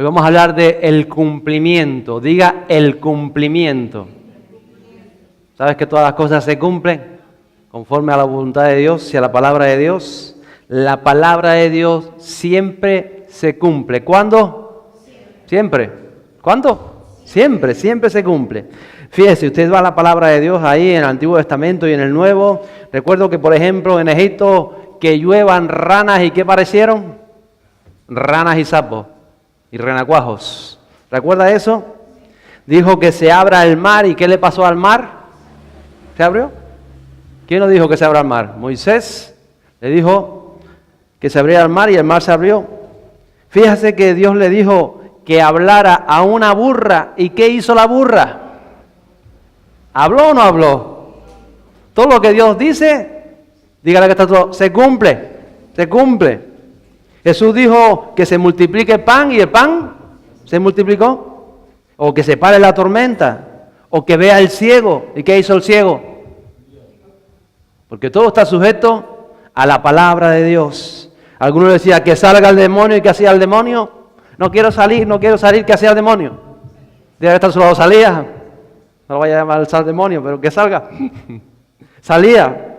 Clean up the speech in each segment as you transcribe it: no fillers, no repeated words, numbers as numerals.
Hoy vamos a hablar de el cumplimiento. Diga el cumplimiento. ¿Sabes que todas las cosas se cumplen conforme a la voluntad de Dios y a la palabra de Dios? La palabra de Dios siempre se cumple. ¿Cuándo? Siempre. ¿Cuándo? Siempre se cumple. Fíjese, usted va a la palabra de Dios ahí en el Antiguo Testamento y en el Nuevo. Recuerdo que, por ejemplo, en Egipto, que lluevan ranas y ¿qué parecieron? Ranas y sapos y renacuajos. ¿Recuerda eso? Dijo que se abra el mar. ¿Y qué le pasó al mar? ¿Se abrió? ¿Quién nos dijo que se abra el mar? Moisés le dijo que se abriera el mar y el mar se abrió. Fíjese que Dios le dijo que hablara a una burra. ¿Y qué hizo la burra? ¿Habló o no habló? Todo lo que Dios dice, dígale que está todo, se cumple, se cumple. Jesús dijo que se multiplique el pan y el pan se multiplicó. O que se pare la tormenta. O que vea el ciego. ¿Y qué hizo el ciego? Porque todo está sujeto a la palabra de Dios. Algunos decían que salga el demonio. ¿Y qué hacía el demonio? No quiero salir, ¿qué hacía el demonio? Debe estar a su lado, salía. No lo vaya a llamar al demonio, pero que salga. Salía.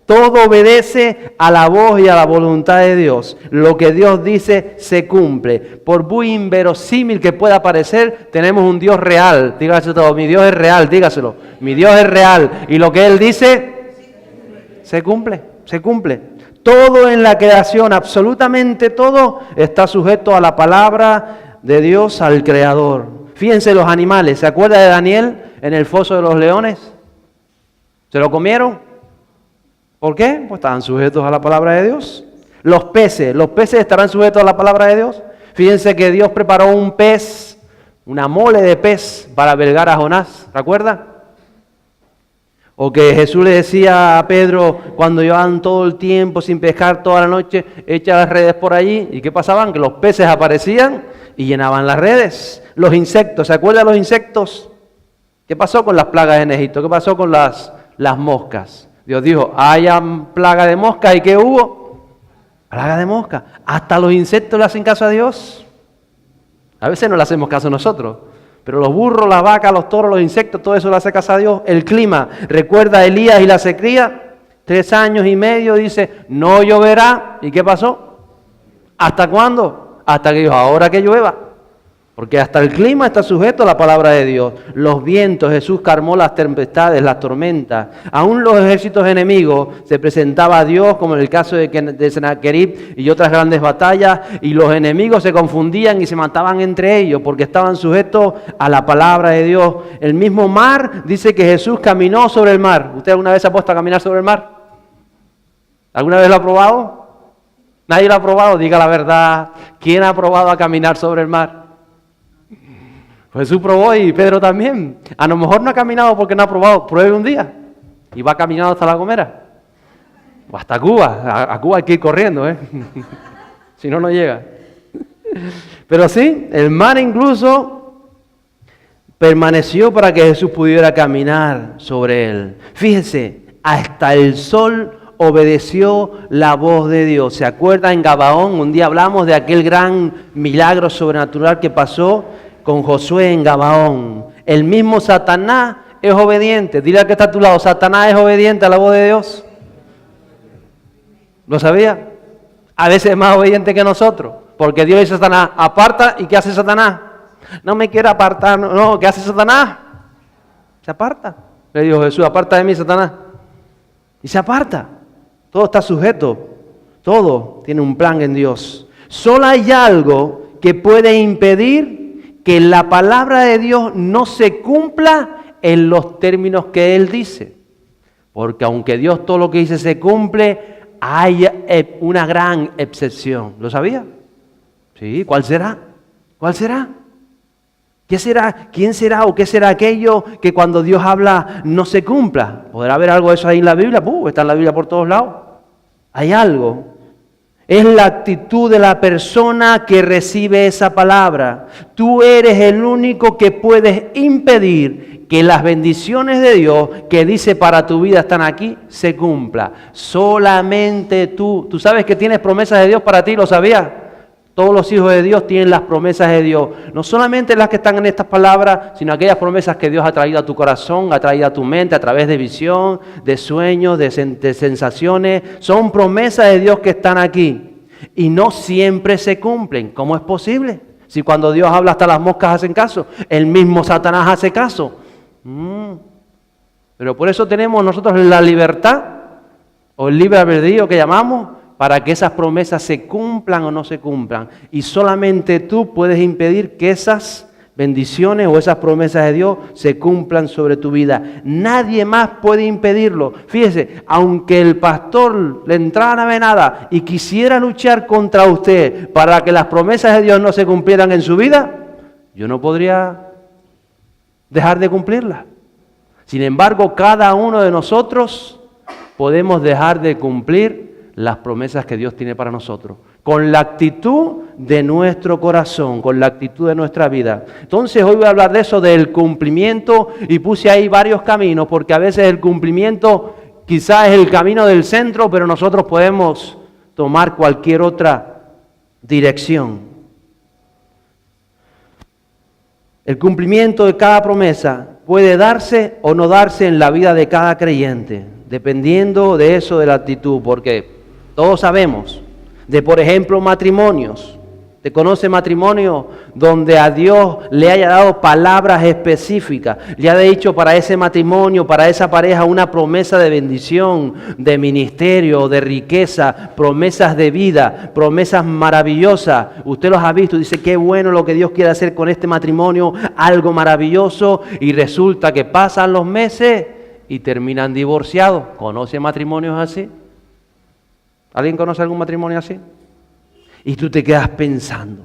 Todo obedece a la voz y a la voluntad de Dios. Lo que Dios dice se cumple. Por muy inverosímil que pueda parecer, tenemos un Dios real. Dígaselo todo, mi Dios es real, dígaselo. Mi Dios es real. Y lo que Él dice, se cumple, se cumple. Todo en la creación, absolutamente todo, está sujeto a la palabra de Dios, al Creador. Fíjense los animales. ¿Se acuerda de Daniel en el foso de los leones? ¿Se lo comieron? ¿Por qué? Pues estaban sujetos a la palabra de Dios. Los peces estarán sujetos a la palabra de Dios. Fíjense que Dios preparó un pez, una mole de pez para albergar a Jonás, ¿recuerda? O que Jesús le decía a Pedro, cuando llevaban todo el tiempo sin pescar toda la noche, echa las redes por allí. ¿Y qué pasaban? Que los peces aparecían y llenaban las redes. Los insectos, ¿se acuerdan de los insectos? ¿Qué pasó con las plagas en Egipto? ¿Qué pasó con las moscas? Dios dijo, haya plaga de mosca. ¿Y qué hubo? Plaga de mosca. Hasta los insectos le hacen caso a Dios. A veces no le hacemos caso a nosotros. Pero los burros, las vacas, los toros, los insectos, todo eso le hace caso a Dios. El clima. ¿Recuerda a Elías y la sequía? 3 años y medio dice, no lloverá. ¿Y qué pasó? ¿Hasta cuándo? Hasta que dijo, ahora que llueva. Porque hasta el clima está sujeto a la palabra de Dios. Los vientos, Jesús calmó las tempestades, las tormentas. Aún los ejércitos enemigos se presentaba a Dios, como en el caso de Sennacherib y otras grandes batallas, y los enemigos se confundían y se mataban entre ellos porque estaban sujetos a la palabra de Dios. El mismo mar dice que Jesús caminó sobre el mar. ¿Usted alguna vez se ha puesto a caminar sobre el mar? ¿Alguna vez lo ha probado? ¿Nadie lo ha probado? Diga la verdad. ¿Quién ha probado a caminar sobre el mar? Jesús probó y Pedro también. A lo mejor no ha caminado porque no ha probado. Pruebe un día. Y va caminando hasta La Gomera. O hasta Cuba. A Cuba hay que ir corriendo, Si no, no llega. Pero sí, el mar incluso permaneció para que Jesús pudiera caminar sobre él. Fíjese, hasta el sol obedeció la voz de Dios. ¿Se acuerda en Gabaón? Un día hablamos de aquel gran milagro sobrenatural que pasó con Josué en Gabaón. El mismo Satanás es obediente. Dile al que está a tu lado, Satanás es obediente a la voz de Dios. ¿Lo sabía? A veces es más obediente que nosotros. Porque Dios dice a Satanás, aparta. ¿Y qué hace Satanás? No me quiere apartar. No, ¿qué hace Satanás? Se aparta. Le dijo Jesús, aparta de mí, Satanás. Y se aparta. Todo está sujeto. Todo tiene un plan en Dios. Solo hay algo que puede impedir que la palabra de Dios no se cumpla en los términos que Él dice. Porque aunque Dios todo lo que dice se cumple, hay una gran excepción. ¿Lo sabía? Sí, ¿cuál será? ¿Cuál será? ¿Qué será? ¿Quién será o qué será aquello que cuando Dios habla no se cumpla? ¿Podrá haber algo de eso ahí en la Biblia? Está en la Biblia por todos lados. Hay algo. Es la actitud de la persona que recibe esa palabra. Tú eres el único que puedes impedir que las bendiciones de Dios que dice para tu vida están aquí, se cumpla. Solamente tú. ¿Tú sabes que tienes promesas de Dios para ti? ¿Lo sabías? Todos los hijos de Dios tienen las promesas de Dios. No solamente las que están en estas palabras, sino aquellas promesas que Dios ha traído a tu corazón, ha traído a tu mente a través de visión, de sueños, de sensaciones. Son promesas de Dios que están aquí. Y no siempre se cumplen. ¿Cómo es posible? Si cuando Dios habla hasta las moscas hacen caso. El mismo Satanás hace caso. Pero por eso tenemos nosotros la libertad, o el libre albedrío que llamamos, para que esas promesas se cumplan o no se cumplan. Y solamente tú puedes impedir que esas bendiciones o esas promesas de Dios se cumplan sobre tu vida. Nadie más puede impedirlo. Fíjese, aunque el pastor le entrara venada y quisiera luchar contra usted para que las promesas de Dios no se cumplieran en su vida, yo no podría dejar de cumplirlas. Sin embargo, cada uno de nosotros podemos dejar de cumplir las promesas que Dios tiene para nosotros, con la actitud de nuestro corazón, con la actitud de nuestra vida. Entonces hoy voy a hablar de eso, del cumplimiento, y puse ahí varios caminos, porque a veces el cumplimiento quizás es el camino del centro, pero nosotros podemos tomar cualquier otra dirección. El cumplimiento de cada promesa puede darse o no darse en la vida de cada creyente, dependiendo de eso, de la actitud, porque todos sabemos de, por ejemplo, matrimonios. ¿Te conoce matrimonio donde a Dios le haya dado palabras específicas? Le ha dicho para ese matrimonio, para esa pareja, una promesa de bendición, de ministerio, de riqueza, promesas de vida, promesas maravillosas. Usted los ha visto y dice, qué bueno lo que Dios quiere hacer con este matrimonio, algo maravilloso, y resulta que pasan los meses y terminan divorciados. ¿Conoce matrimonios así? ¿Alguien conoce algún matrimonio así? Y tú te quedas pensando,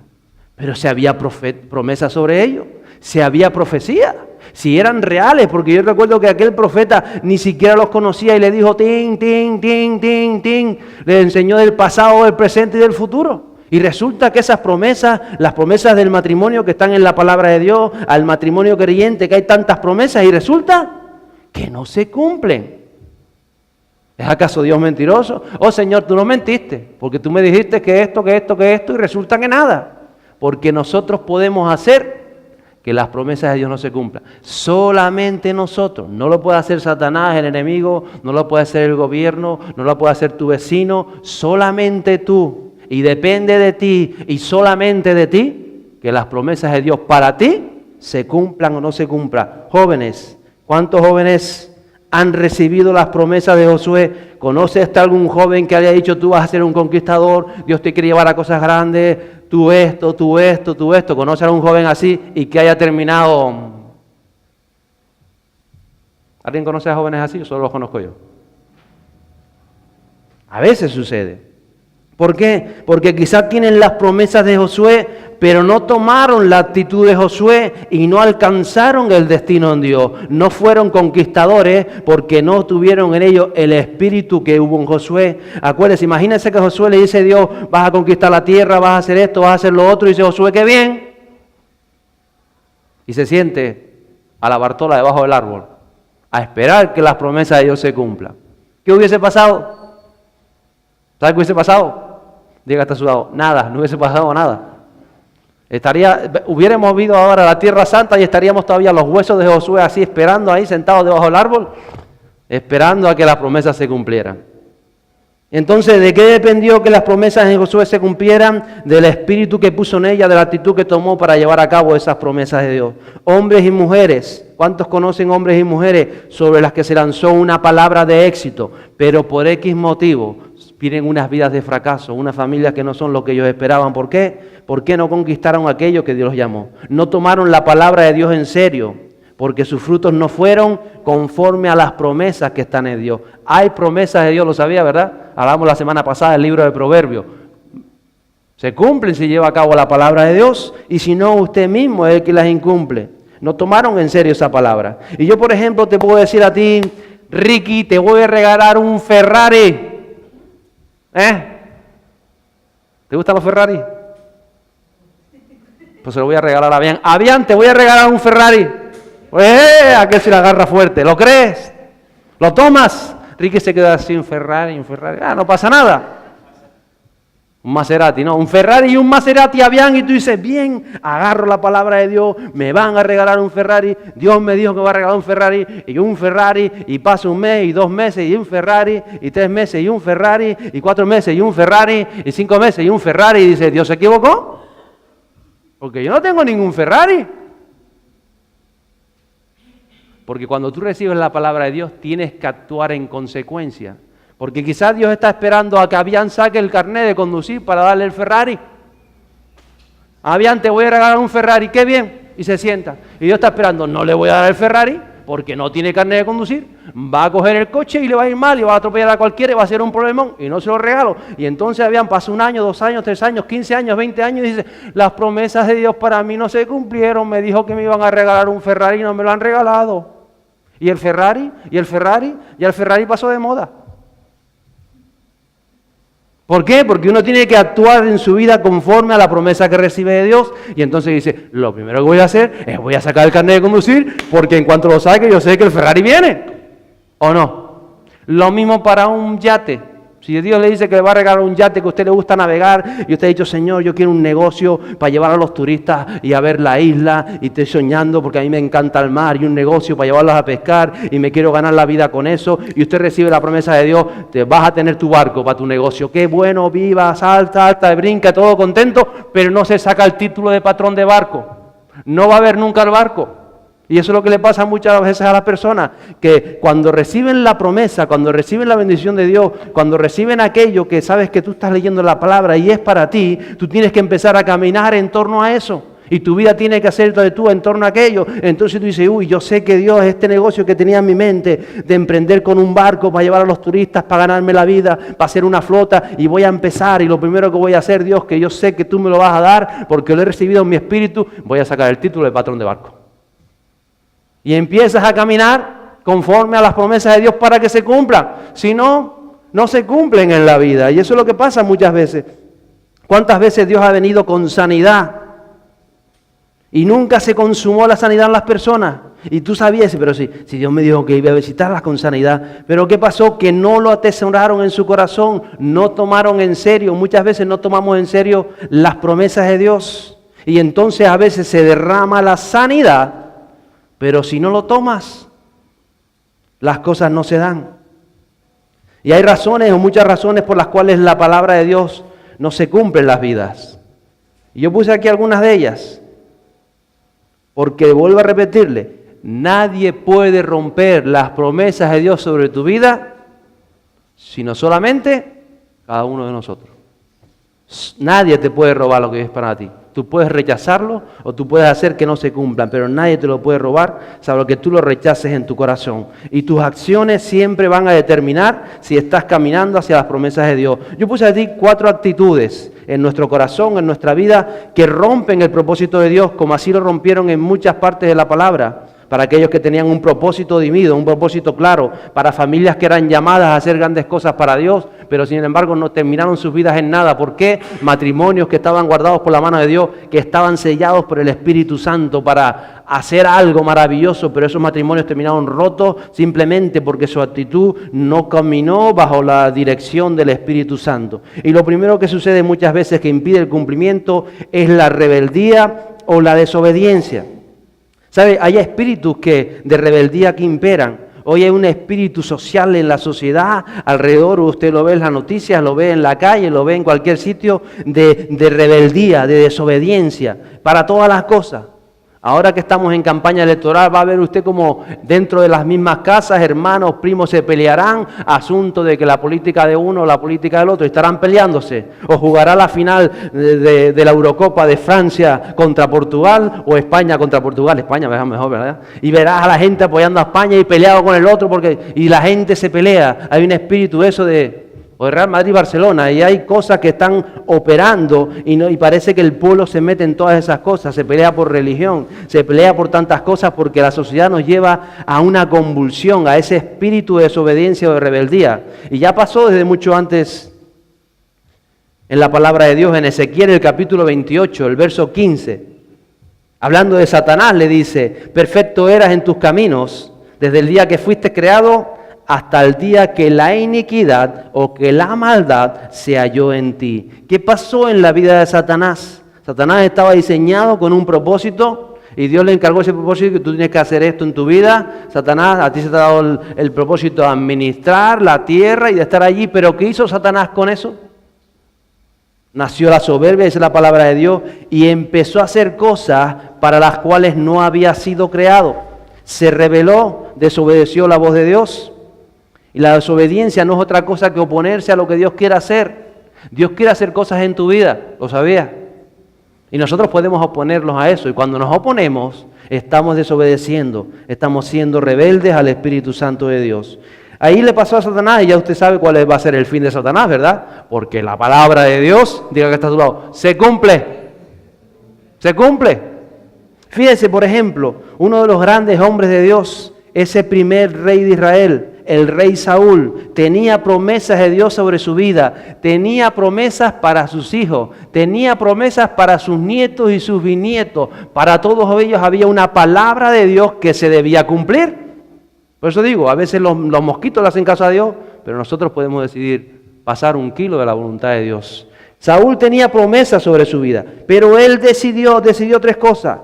pero si había promesa sobre ellos, si había profecía, si eran reales, porque yo recuerdo que aquel profeta ni siquiera los conocía y le dijo tin, tin, tin, tin, tin, le enseñó del pasado, del presente y del futuro. Y resulta que esas promesas, las promesas del matrimonio que están en la palabra de Dios, al matrimonio creyente, que hay tantas promesas, y resulta que no se cumplen. ¿Es acaso Dios mentiroso? Oh Señor, tú no mentiste, porque tú me dijiste que esto, y resulta que nada. Porque nosotros podemos hacer que las promesas de Dios no se cumplan. Solamente nosotros. No lo puede hacer Satanás, el enemigo, no lo puede hacer el gobierno, no lo puede hacer tu vecino, solamente tú. Y depende de ti y solamente de ti que las promesas de Dios para ti se cumplan o no se cumplan. Jóvenes, ¿cuántos jóvenes han recibido las promesas de Josué? ¿Conoce hasta algún joven que haya dicho, tú vas a ser un conquistador, Dios te quiere llevar a cosas grandes, tú esto, tú esto, tú esto? ¿Conoce a algún joven así y que haya terminado? ¿Alguien conoce a jóvenes así o solo los conozco yo? A veces sucede. ¿Por qué? Porque quizás tienen las promesas de Josué, pero no tomaron la actitud de Josué y no alcanzaron el destino en Dios. No fueron conquistadores porque no tuvieron en ellos el espíritu que hubo en Josué. Acuérdense, imagínense que Josué le dice a Dios, vas a conquistar la tierra, vas a hacer esto, vas a hacer lo otro, y dice Josué, qué bien. Y se siente a la bartola debajo del árbol, a esperar que las promesas de Dios se cumplan. ¿Qué hubiese pasado? ¿Sabe qué hubiese pasado? Diga, está sudado. Nada, no hubiese pasado nada. Hubiéramos ido ahora a la Tierra Santa y estaríamos todavía los huesos de Josué así esperando ahí, sentados debajo del árbol, esperando a que las promesas se cumplieran. Entonces, ¿de qué dependió que las promesas de Josué se cumplieran? Del espíritu que puso en ella, de la actitud que tomó para llevar a cabo esas promesas de Dios. Hombres y mujeres, ¿cuántos conocen hombres y mujeres sobre las que se lanzó una palabra de éxito, pero por X motivo tienen unas vidas de fracaso, unas familias que no son lo que ellos esperaban? ¿Por qué? ¿Por qué no conquistaron aquello que Dios los llamó? No tomaron la palabra de Dios en serio, porque sus frutos no fueron conforme a las promesas que están en Dios. Hay promesas de Dios, lo sabía, ¿verdad? Hablamos la semana pasada del libro de Proverbios. Se cumplen si lleva a cabo la palabra de Dios, y si no, usted mismo es el que las incumple. No tomaron en serio esa palabra. Y yo, por ejemplo, te puedo decir a ti, Ricky, te voy a regalar un Ferrari. ¿Te gustan los Ferrari? Pues se lo voy a regalar a Avian. Avian, te voy a regalar un Ferrari. Aquel se la agarra fuerte. ¿Lo crees? ¿Lo tomas? Ricky se queda así, un Ferrari. No pasa nada. Un Maserati, no, un Ferrari y un Maserati habían, y tú dices, bien, agarro la palabra de Dios, me van a regalar un Ferrari, Dios me dijo que va a regalar un Ferrari, y pasa un mes, y 2 meses, y un Ferrari, y 3 meses, y un Ferrari, y 4 meses, y un Ferrari, y 5 meses, y un Ferrari, y dice, ¿Dios se equivocó? Porque yo no tengo ningún Ferrari. Porque cuando tú recibes la palabra de Dios, tienes que actuar en consecuencia. Porque quizás Dios está esperando a que Avian saque el carnet de conducir para darle el Ferrari. Avian, te voy a regalar un Ferrari, qué bien. Y se sienta. Y Dios está esperando, no le voy a dar el Ferrari porque no tiene carnet de conducir. Va a coger el coche y le va a ir mal y va a atropellar a cualquiera y va a ser un problemón y no se lo regalo. Y entonces Avian pasa 1 año, 2 años, 3 años, 15 años, 20 años y dice, las promesas de Dios para mí no se cumplieron. Me dijo que me iban a regalar un Ferrari y no me lo han regalado. Y el Ferrari, y el Ferrari pasó de moda. ¿Por qué? Porque uno tiene que actuar en su vida conforme a la promesa que recibe de Dios. Y entonces dice, lo primero que voy a hacer es voy a sacar el carnet de conducir, porque en cuanto lo saque yo sé que el Ferrari viene. ¿O no? Lo mismo para un yate. Si Dios le dice que le va a regalar un yate que a usted le gusta navegar, y usted ha dicho, Señor, yo quiero un negocio para llevar a los turistas y a ver la isla, y estoy soñando porque a mí me encanta el mar, y un negocio para llevarlos a pescar, y me quiero ganar la vida con eso, y usted recibe la promesa de Dios, te vas a tener tu barco para tu negocio. Qué bueno, viva, salta, brinca, todo contento, pero no se saca el título de patrón de barco. No va a haber nunca el barco. Y eso es lo que le pasa muchas veces a las personas, que cuando reciben la promesa, cuando reciben la bendición de Dios, cuando reciben aquello que sabes que tú estás leyendo la palabra y es para ti, tú tienes que empezar a caminar en torno a eso. Y tu vida tiene que hacer de tú en torno a aquello. Entonces tú dices, uy, yo sé que Dios, este negocio que tenía en mi mente de emprender con un barco para llevar a los turistas, para ganarme la vida, para hacer una flota, y voy a empezar, y lo primero que voy a hacer, Dios, que yo sé que tú me lo vas a dar, porque lo he recibido en mi espíritu, voy a sacar el título de patrón de barco. Y empiezas a caminar conforme a las promesas de Dios para que se cumplan. Si no, no se cumplen en la vida. Y eso es lo que pasa muchas veces. ¿Cuántas veces Dios ha venido con sanidad y nunca se consumó la sanidad en las personas? Y tú sabías, pero si Dios me dijo que iba a visitarlas con sanidad. Pero ¿qué pasó? Que no lo atesoraron en su corazón, no tomaron en serio. Muchas veces no tomamos en serio las promesas de Dios. Y entonces a veces se derrama la sanidad. Pero si no lo tomas, las cosas no se dan. Y hay razones o muchas razones por las cuales la palabra de Dios no se cumple en las vidas. Y yo puse aquí algunas de ellas. Porque vuelvo a repetirle, nadie puede romper las promesas de Dios sobre tu vida, sino solamente cada uno de nosotros. Nadie te puede robar lo que es para ti. Tú puedes rechazarlo o tú puedes hacer que no se cumplan, pero nadie te lo puede robar, salvo que tú lo rechaces en tu corazón. Y tus acciones siempre van a determinar si estás caminando hacia las promesas de Dios. Yo puse aquí 4 actitudes en nuestro corazón, en nuestra vida, que rompen el propósito de Dios, como así lo rompieron en muchas partes de la palabra. Para aquellos que tenían un propósito divino, un propósito claro, para familias que eran llamadas a hacer grandes cosas para Dios, pero sin embargo no terminaron sus vidas en nada. ¿Por qué? Matrimonios que estaban guardados por la mano de Dios, que estaban sellados por el Espíritu Santo para hacer algo maravilloso, pero esos matrimonios terminaron rotos simplemente porque su actitud no caminó bajo la dirección del Espíritu Santo. Y lo primero que sucede muchas veces que impide el cumplimiento es la rebeldía o la desobediencia. ¿Sabe? Hay espíritus de rebeldía que imperan. Hoy hay un espíritu social en la sociedad, alrededor usted lo ve en las noticias, lo ve en la calle, lo ve en cualquier sitio, de rebeldía, de desobediencia, para todas las cosas. Ahora que estamos en campaña electoral, va a ver usted como dentro de las mismas casas, hermanos, primos se pelearán, asunto de que la política de uno o la política del otro, estarán peleándose. O jugará la final de la Eurocopa de Francia contra Portugal o España contra Portugal. España mejor, ¿verdad? Y verás a la gente apoyando a España y peleado con el otro y la gente se pelea. Hay un espíritu eso de Real Madrid y Barcelona, y hay cosas que están operando y parece que el pueblo se mete en todas esas cosas, se pelea por religión, se pelea por tantas cosas porque la sociedad nos lleva a una convulsión, a ese espíritu de desobediencia o de rebeldía. Y ya pasó desde mucho antes en la palabra de Dios, en Ezequiel, el capítulo 28, el verso 15. Hablando de Satanás, le dice, perfecto eras en tus caminos, desde el día que fuiste creado hasta el día que la iniquidad o que la maldad se halló en ti. ¿Qué pasó en la vida de Satanás? Satanás estaba diseñado con un propósito y Dios le encargó ese propósito, que tú tienes que hacer esto en tu vida. Satanás, a ti se te ha dado el propósito de administrar la tierra y de estar allí, pero ¿qué hizo Satanás con eso? Nació la soberbia, esa es la palabra de Dios, y empezó a hacer cosas para las cuales no había sido creado. Se rebeló, desobedeció la voz de Dios. Y la desobediencia no es otra cosa que oponerse a lo que Dios quiere hacer. Dios quiere hacer cosas en tu vida, ¿lo sabías? Y nosotros podemos oponernos a eso. Y cuando nos oponemos, estamos desobedeciendo, estamos siendo rebeldes al Espíritu Santo de Dios. Ahí le pasó a Satanás y ya usted sabe cuál va a ser el fin de Satanás, ¿verdad? Porque la palabra de Dios, diga que está a tu lado, se cumple. Se cumple. Fíjense, por ejemplo, uno de los grandes hombres de Dios, ese primer rey de Israel, el rey Saúl, tenía promesas de Dios sobre su vida, tenía promesas para sus hijos, tenía promesas para sus nietos y sus bisnietos. Para todos ellos había una palabra de Dios que se debía cumplir. Por eso digo, a veces los mosquitos le hacen caso a Dios, pero nosotros podemos decidir pasar 1 kilo de la voluntad de Dios. Saúl tenía promesas sobre su vida, pero él decidió 3 cosas.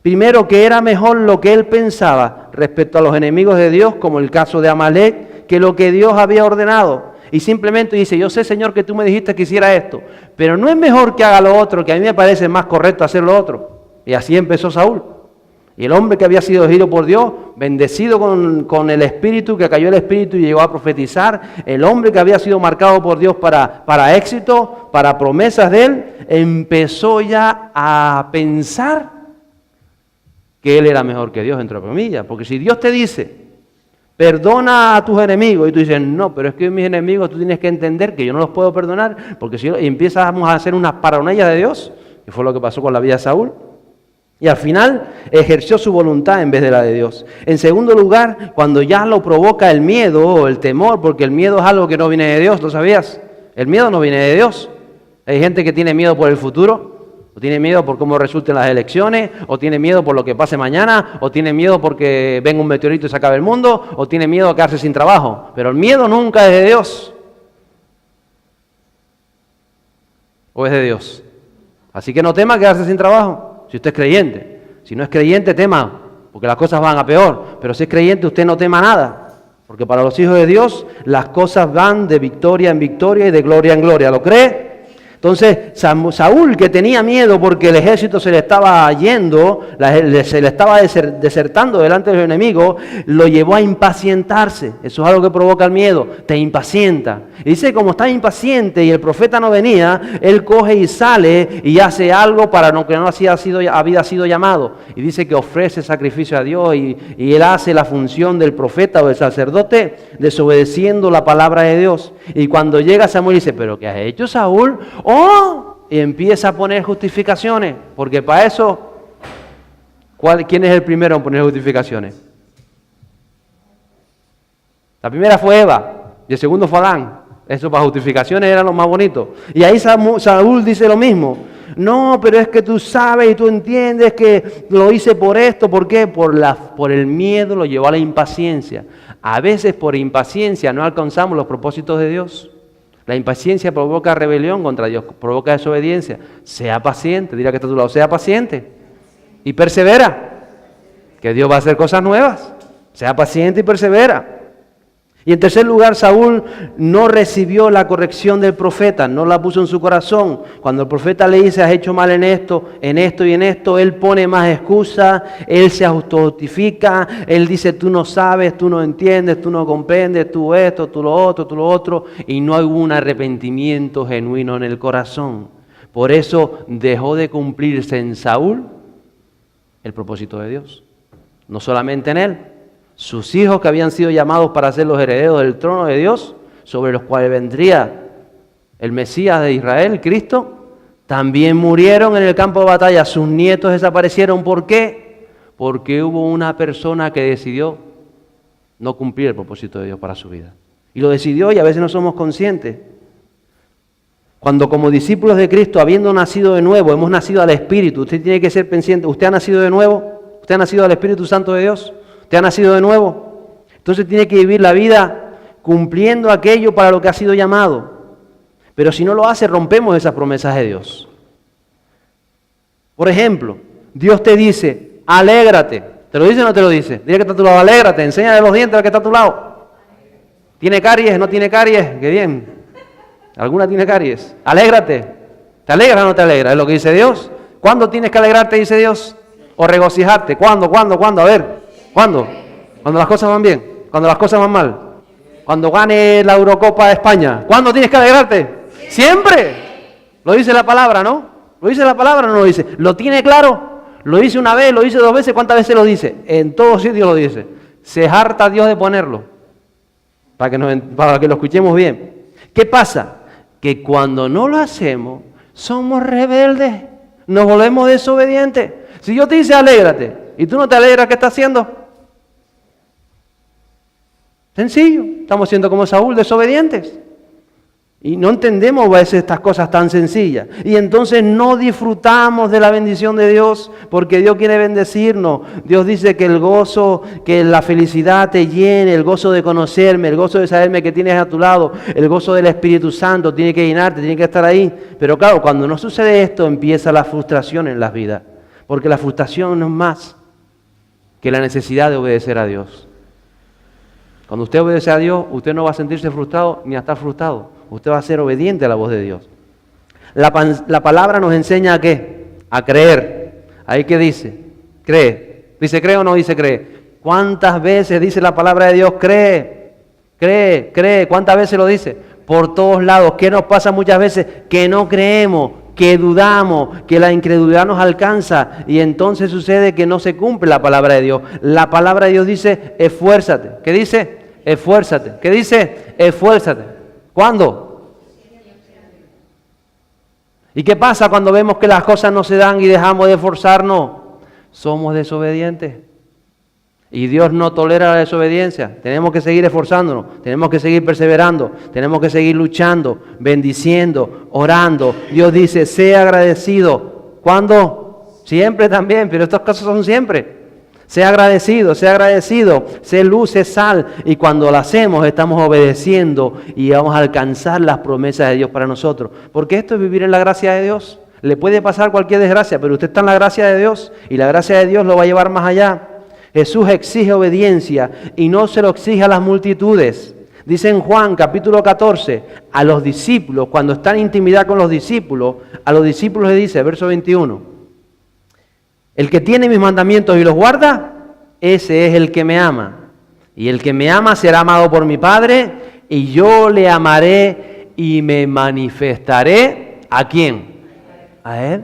Primero, que era mejor lo que él pensaba respecto a los enemigos de Dios, como el caso de Amalek, que lo que Dios había ordenado. Y simplemente dice, yo sé, Señor, que tú me dijiste que hiciera esto, pero no es mejor que haga lo otro, que a mí me parece más correcto hacer lo otro. Y así empezó Saúl. Y el hombre que había sido elegido por Dios, bendecido con el Espíritu, que cayó el Espíritu y llegó a profetizar, el hombre que había sido marcado por Dios para éxito, para promesas de él, empezó ya a pensar que él era mejor que Dios, entre comillas. Porque si Dios te dice, perdona a tus enemigos, y tú dices, no, pero es que mis enemigos tú tienes que entender que yo no los puedo perdonar, porque si empiezas a hacer unas paranoias de Dios, que fue lo que pasó con la vida de Saúl, y al final ejerció su voluntad en vez de la de Dios. En segundo lugar, cuando ya lo provoca el miedo o el temor, porque el miedo es algo que no viene de Dios, ¿lo sabías? El miedo no viene de Dios. Hay gente que tiene miedo por el futuro, o tiene miedo por cómo resulten las elecciones, o tiene miedo por lo que pase mañana, o tiene miedo porque venga un meteorito y se acabe el mundo, o tiene miedo a quedarse sin trabajo. Pero el miedo nunca es de Dios. ¿O es de Dios? Así que no tema quedarse sin trabajo, si usted es creyente. Si no es creyente, tema, porque las cosas van a peor. Pero si es creyente, usted no tema nada. Porque para los hijos de Dios, las cosas van de victoria en victoria y de gloria en gloria. ¿Lo cree? Entonces, Saúl, que tenía miedo porque el ejército se le estaba yendo, se le estaba desertando delante de los enemigos, lo llevó a impacientarse. Eso es algo que provoca el miedo, te impacienta. Y dice, como está impaciente y el profeta no venía, él coge y sale y hace algo para lo que no había sido llamado. Y dice que ofrece sacrificio a Dios y él hace la función del profeta o del sacerdote, desobedeciendo la palabra de Dios. Y cuando llega Samuel dice, ¿pero qué has hecho, Saúl? Y empieza a poner justificaciones, porque para eso, ¿quién es el primero en poner justificaciones? La primera fue Eva y el segundo fue Adán. Eso para justificaciones era lo más bonito. Y ahí Saúl dice lo mismo. No, pero es que tú sabes y tú entiendes que lo hice por esto. ¿Por qué? Por el miedo lo llevó a la impaciencia. A veces por impaciencia no alcanzamos los propósitos de Dios. La impaciencia provoca rebelión contra Dios, provoca desobediencia. Sea paciente, dirá que está a tu lado, sea paciente y persevera, que Dios va a hacer cosas nuevas. Sea paciente y persevera. Y en tercer lugar, Saúl no recibió la corrección del profeta, no la puso en su corazón. Cuando el profeta le dice, has hecho mal en esto y en esto, él pone más excusas, él se autojustifica, él dice, tú no sabes, tú no entiendes, tú no comprendes, tú esto, tú lo otro, y no hay un arrepentimiento genuino en el corazón. Por eso dejó de cumplirse en Saúl el propósito de Dios. No solamente en él. Sus hijos que habían sido llamados para ser los herederos del trono de Dios, sobre los cuales vendría el Mesías de Israel, Cristo, también murieron en el campo de batalla. Sus nietos desaparecieron. ¿Por qué? Porque hubo una persona que decidió no cumplir el propósito de Dios para su vida. Y lo decidió y a veces no somos conscientes. Cuando como discípulos de Cristo, habiendo nacido de nuevo, hemos nacido al Espíritu, usted tiene que ser consciente. ¿Usted ha nacido de nuevo? ¿Usted ha nacido al Espíritu Santo de Dios? ¿Te ha nacido de nuevo? Entonces tiene que vivir la vida cumpliendo aquello para lo que ha sido llamado. Pero si no lo hace, rompemos esas promesas de Dios. Por ejemplo, Dios te dice, alégrate. ¿Te lo dice o no te lo dice? Dile que está a tu lado, alégrate, enséñale los dientes al que está a tu lado. ¿Tiene caries? ¿No tiene caries? Qué bien. ¿Alguna tiene caries? Alégrate. ¿Te alegra o no te alegra? Es lo que dice Dios. ¿Cuándo tienes que alegrarte, dice Dios? ¿O regocijarte? ¿Cuándo? A ver, ¿cuándo? Cuando las cosas van bien, cuando las cosas van mal. Cuando gane la Eurocopa de España. ¿Cuándo tienes que alegrarte? Siempre. Lo dice la palabra, ¿no? ¿Lo dice la palabra o no lo dice? ¿Lo tiene claro? ¿Lo dice una vez? ¿Lo dice dos veces? ¿Cuántas veces lo dice? En todos sitios lo dice. Se harta Dios de ponerlo. Para que lo escuchemos bien. ¿Qué pasa? Que cuando no lo hacemos, somos rebeldes. Nos volvemos desobedientes. Si yo te dice alégrate y tú no te alegras, ¿qué estás haciendo? Sencillo. Estamos siendo como Saúl, desobedientes. Y no entendemos a veces estas cosas tan sencillas. Y entonces no disfrutamos de la bendición de Dios porque Dios quiere bendecirnos. Dios dice que el gozo, que la felicidad te llene, el gozo de conocerme, el gozo de saberme que tienes a tu lado, el gozo del Espíritu Santo tiene que llenarte, tiene que estar ahí. Pero claro, cuando no sucede esto, empieza la frustración en las vidas. Porque la frustración no es más que la necesidad de obedecer a Dios. Cuando usted obedece a Dios, usted no va a sentirse frustrado ni a estar frustrado. Usted va a ser obediente a la voz de Dios. La palabra nos enseña a ¿qué? A creer. ¿Ahí qué dice? Cree. ¿Dice cree o no dice cree? ¿Cuántas veces dice la palabra de Dios cree? Cree, cree. ¿Cuántas veces lo dice? Por todos lados. ¿Qué nos pasa muchas veces? Que no creemos, que dudamos, que la incredulidad nos alcanza y entonces sucede que no se cumple la palabra de Dios. La palabra de Dios dice esfuérzate. ¿Qué dice? Esfuérzate. ¿Qué dice? Esfuérzate. ¿Cuándo? ¿Y qué pasa cuando vemos que las cosas no se dan y dejamos de esforzarnos? Somos desobedientes. Y Dios no tolera la desobediencia. Tenemos que seguir esforzándonos, tenemos que seguir perseverando, tenemos que seguir luchando, bendiciendo, orando. Dios dice, sé agradecido. ¿Cuándo? Siempre también, pero estas cosas son siempre. Sé agradecido, sé luz, sé sal. Y cuando lo hacemos estamos obedeciendo y vamos a alcanzar las promesas de Dios para nosotros. Porque esto es vivir en la gracia de Dios. Le puede pasar cualquier desgracia, pero usted está en la gracia de Dios y la gracia de Dios lo va a llevar más allá. Jesús exige obediencia y no se lo exige a las multitudes. Dice en Juan capítulo 14, a los discípulos, cuando está en intimidad con los discípulos, a los discípulos le dice, verso 21, el que tiene mis mandamientos y los guarda, ese es el que me ama. Y el que me ama será amado por mi Padre, y yo le amaré y me manifestaré. ¿A quién? A Él.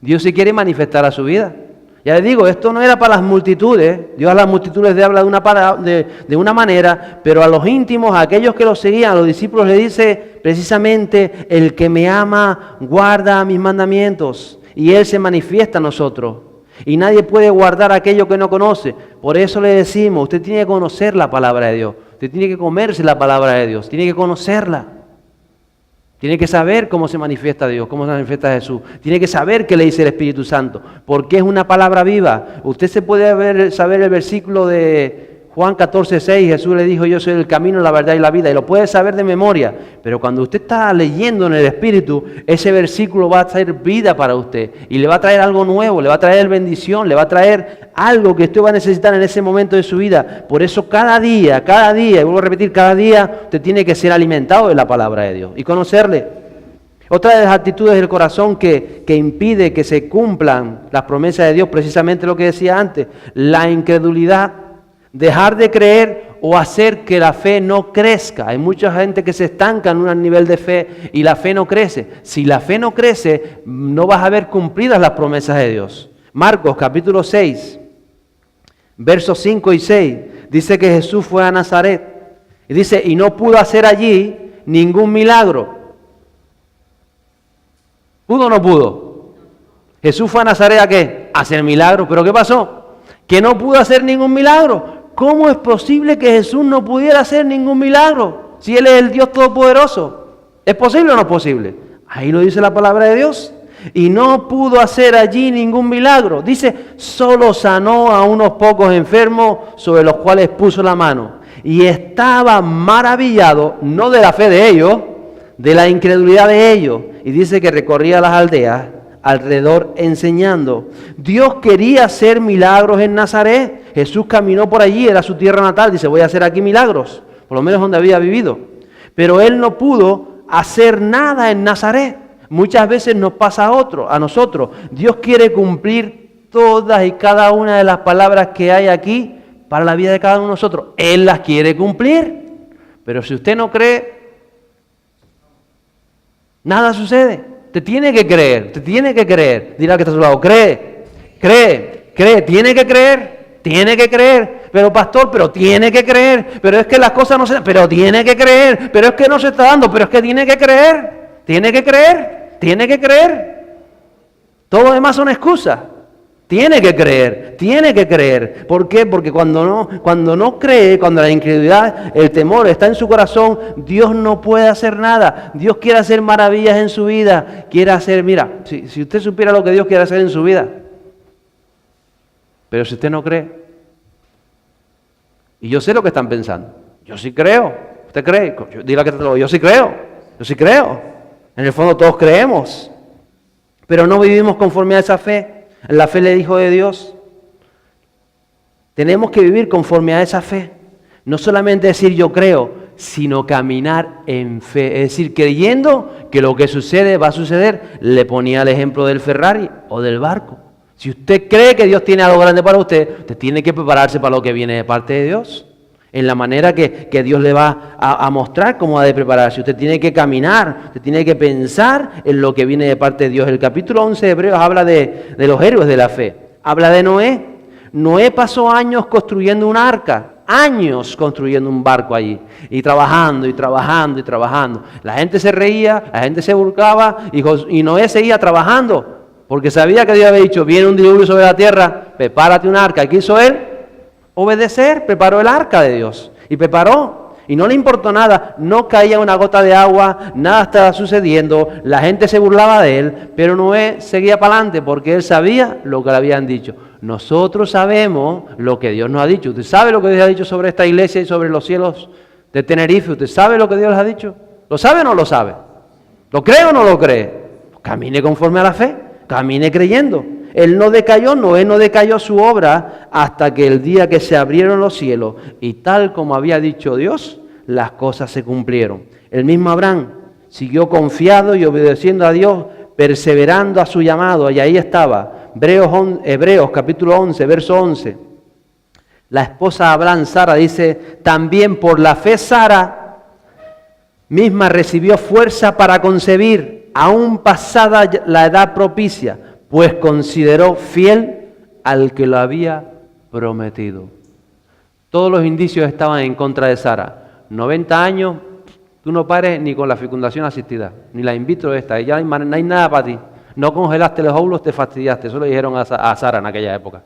Dios se quiere manifestar a su vida. Ya les digo, esto no era para las multitudes. Dios a las multitudes le habla de una manera, pero a los íntimos, a aquellos que los seguían, a los discípulos le dice precisamente, el que me ama guarda mis mandamientos, y Él se manifiesta a nosotros. Y nadie puede guardar aquello que no conoce. Por eso le decimos, usted tiene que conocer la palabra de Dios. Usted tiene que comerse la palabra de Dios. Tiene que conocerla. Tiene que saber cómo se manifiesta Dios, cómo se manifiesta Jesús. Tiene que saber qué le dice el Espíritu Santo. Porque es una palabra saber el versículo de Juan 14:6. Jesús le dijo, yo soy el camino, la verdad y la vida. Y lo puede saber de memoria. Pero cuando usted está leyendo en el Espíritu, ese versículo va a traer vida para usted. Y le va a traer algo nuevo, le va a traer bendición, le va a traer algo que usted va a necesitar en ese momento de su vida. Por eso cada día, y vuelvo a repetir, cada día usted tiene que ser alimentado de la palabra de Dios y conocerle. Otra de las actitudes del corazón que impide que se cumplan las promesas de Dios, precisamente lo que decía antes, la incredulidad. Dejar de creer o hacer que la fe no crezca. Hay mucha gente que se estanca en un nivel de fe y la fe no crece. Si la fe no crece, no vas a ver cumplidas las promesas de Dios. Marcos capítulo 6, versos 5 y 6, dice que Jesús fue a Nazaret. Y dice, y no pudo hacer allí ningún milagro. ¿Pudo o no pudo? Jesús fue a Nazaret ¿a qué? A hacer milagros. ¿Pero qué pasó? Que no pudo hacer ningún milagro. ¿Cómo es posible que Jesús no pudiera hacer ningún milagro? Si Él es el Dios Todopoderoso. ¿Es posible o no es posible? Ahí lo dice la palabra de Dios. Y no pudo hacer allí ningún milagro. Dice, solo sanó a unos pocos enfermos sobre los cuales puso la mano. y estaba maravillado, no de la fe de ellos, de la incredulidad de ellos. Y dice que recorría las aldeas alrededor enseñando. Dios quería hacer milagros en Nazaret. Jesús caminó por allí, era su tierra natal. Dice, voy a hacer aquí milagros, por lo menos donde había vivido. Pero Él no pudo hacer nada en Nazaret. Muchas veces nos pasa a nosotros. Dios quiere cumplir todas y cada una de las palabras que hay aquí para la vida de cada uno de nosotros. Él las quiere cumplir. Pero si usted no cree, nada sucede. Te tiene que creer, te tiene que creer. Dirá que está a su lado, cree, tiene que creer. Pero pastor, pero tiene que creer. Pero es que las cosas no se dan, pero tiene que creer. Pero es que no se está dando, pero es que tiene que creer. Tiene que creer. Todo lo demás son excusas. Tiene que creer. ¿Por qué? Porque cuando no cree, cuando la incredulidad, el temor está en su corazón, Dios no puede hacer nada. Dios quiere hacer maravillas en su vida. Quiere hacer, mira, si usted supiera lo que Dios quiere hacer en su vida, pero si usted no cree, y yo sé lo que están pensando, yo sí creo, ¿usted cree? Dile que yo sí creo. En el fondo todos creemos, pero no vivimos conforme a esa fe. La fe del Hijo de Dios. Tenemos que vivir conforme a esa fe. No solamente decir yo creo, sino caminar en fe. Es decir, creyendo que lo que sucede va a suceder. Le ponía el ejemplo del Ferrari o del barco. Si usted cree que Dios tiene algo grande para usted, usted tiene que prepararse para lo que viene de parte de Dios. En la manera que Dios le va a mostrar cómo ha de prepararse. Usted tiene que caminar, usted tiene que pensar en lo que viene de parte de Dios. El capítulo 11 de Hebreos habla de los héroes de la fe. Habla de Noé. Noé pasó años construyendo un arca, años construyendo un barco allí. Y trabajando. La gente se reía, la gente se burlaba y Noé seguía trabajando. Porque sabía que Dios había dicho, viene un diluvio sobre la tierra, prepárate un arca. ¿Y qué hizo él? Obedecer, preparó el arca de Dios y preparó y no le importó nada, no caía una gota de agua, nada estaba sucediendo, la gente se burlaba de él, pero Noé seguía para adelante porque él sabía lo que le habían dicho. Nosotros sabemos lo que Dios nos ha dicho. ¿Usted sabe lo que Dios ha dicho sobre esta iglesia y sobre los cielos de Tenerife? ¿Usted sabe lo que Dios les ha dicho? ¿Lo sabe o no lo sabe? ¿Lo cree o no lo cree? Camine conforme a la fe, camine creyendo. Noé no decayó su obra hasta que el día que se abrieron los cielos y tal como había dicho Dios, las cosas se cumplieron. El mismo Abraham siguió confiado y obedeciendo a Dios, perseverando a su llamado, y ahí estaba, Hebreos capítulo 11, verso 11. La esposa de Abraham, Sara, dice, también por la fe Sara misma recibió fuerza para concebir, aún pasada la edad propicia, pues consideró fiel al que lo había prometido. Todos los indicios estaban en contra de Sara. 90 años, tú no pares ni con la fecundación asistida, ni la in vitro esta, ya no hay nada para ti. No congelaste los óvulos, te fastidiaste. Eso le dijeron a Sara en aquella época.